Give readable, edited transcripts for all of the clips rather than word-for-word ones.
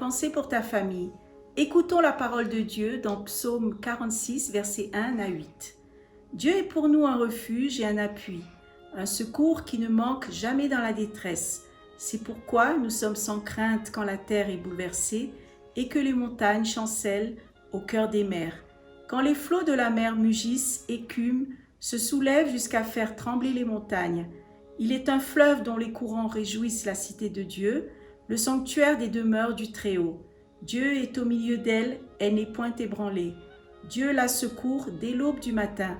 pensée pour ta famille. Écoutons la parole de Dieu dans Psaume 46, versets 1 à 8. Dieu est pour nous un refuge et un appui, un secours qui ne manque jamais dans la détresse. C'est pourquoi nous sommes sans crainte quand la terre est bouleversée et que les montagnes chancellent au cœur des mers. Quand les flots de la mer mugissent, écument, se soulèvent jusqu'à faire trembler les montagnes. Il est un fleuve dont les courants réjouissent la cité de Dieu, le sanctuaire des demeures du Très-Haut. Dieu est au milieu d'elle, elle n'est point ébranlée. Dieu la secourt dès l'aube du matin.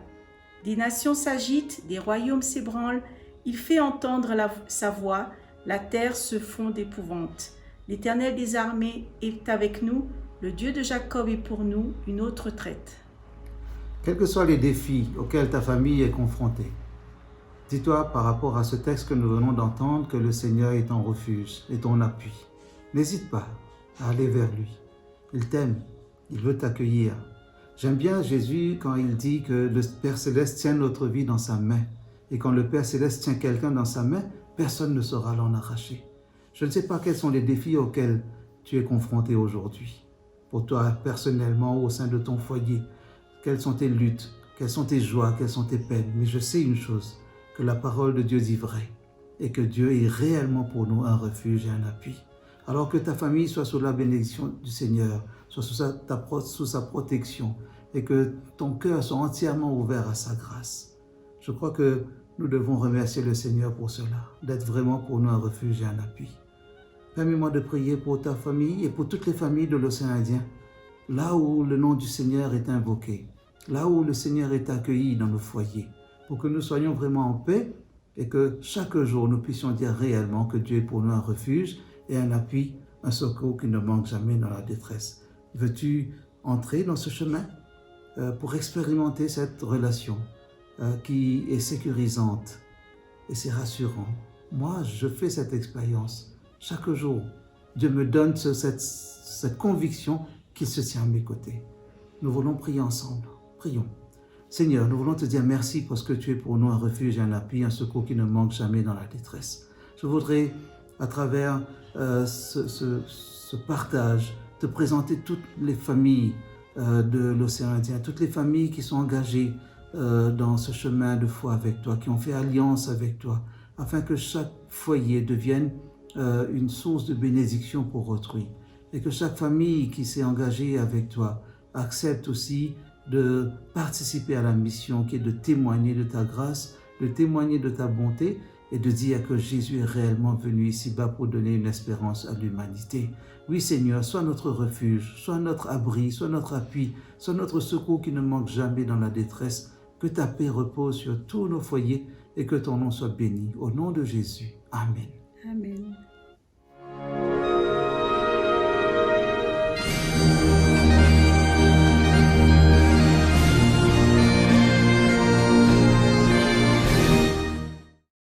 Des nations s'agitent, des royaumes s'ébranlent, il fait entendre sa voix, la terre se fond d'épouvante. L'Éternel des armées est avec nous, le Dieu de Jacob est pour nous une autre traite. Quels que soient les défis auxquels ta famille est confrontée, dis-toi par rapport à ce texte que nous venons d'entendre que le Seigneur est ton refuge et ton appui. N'hésite pas à aller vers lui. Il t'aime, il veut t'accueillir. J'aime bien Jésus quand il dit que le Père Céleste tient notre vie dans sa main. Et quand le Père Céleste tient quelqu'un dans sa main, personne ne saura l'en arracher. Je ne sais pas quels sont les défis auxquels tu es confronté aujourd'hui. Pour toi personnellement, au sein de ton foyer, quelles sont tes luttes, quelles sont tes joies, quelles sont tes peines. Mais je sais une chose, que la parole de Dieu dit vrai et que Dieu est réellement pour nous un refuge et un appui. Alors que ta famille soit sous la bénédiction du Seigneur, soit sous sa protection et que ton cœur soit entièrement ouvert à sa grâce. Je crois que nous devons remercier le Seigneur pour cela, d'être vraiment pour nous un refuge et un appui. Permets-moi de prier pour ta famille et pour toutes les familles de l'océan Indien, là où le nom du Seigneur est invoqué, là où le Seigneur est accueilli dans nos foyers, pour que nous soyons vraiment en paix et que chaque jour nous puissions dire réellement que Dieu est pour nous un refuge et un appui, un secours qui ne manque jamais dans la détresse. Veux-tu entrer dans ce chemin pour expérimenter cette relation qui est sécurisante et c'est rassurant? Moi, je fais cette expérience. Chaque jour, Dieu me donne cette conviction qu'il se tient à mes côtés. Nous voulons prier ensemble. Prions. Seigneur, nous voulons te dire merci parce que tu es pour nous un refuge et un appui, un secours qui ne manque jamais dans la détresse. Je voudrais, à travers ce partage, te présenter toutes les familles de l'océan Indien, toutes les familles qui sont engagées dans ce chemin de foi avec toi, qui ont fait alliance avec toi, afin que chaque foyer devienne une source de bénédiction pour autrui. Et que chaque famille qui s'est engagée avec toi accepte aussi de participer à la mission qui est de témoigner de ta grâce, de témoigner de ta bonté et de dire que Jésus est réellement venu ici-bas pour donner une espérance à l'humanité. Oui Seigneur, sois notre refuge, sois notre abri, sois notre appui, sois notre secours qui ne manque jamais dans la détresse. Que ta paix repose sur tous nos foyers et que ton nom soit béni. Au nom de Jésus. Amen. Amen.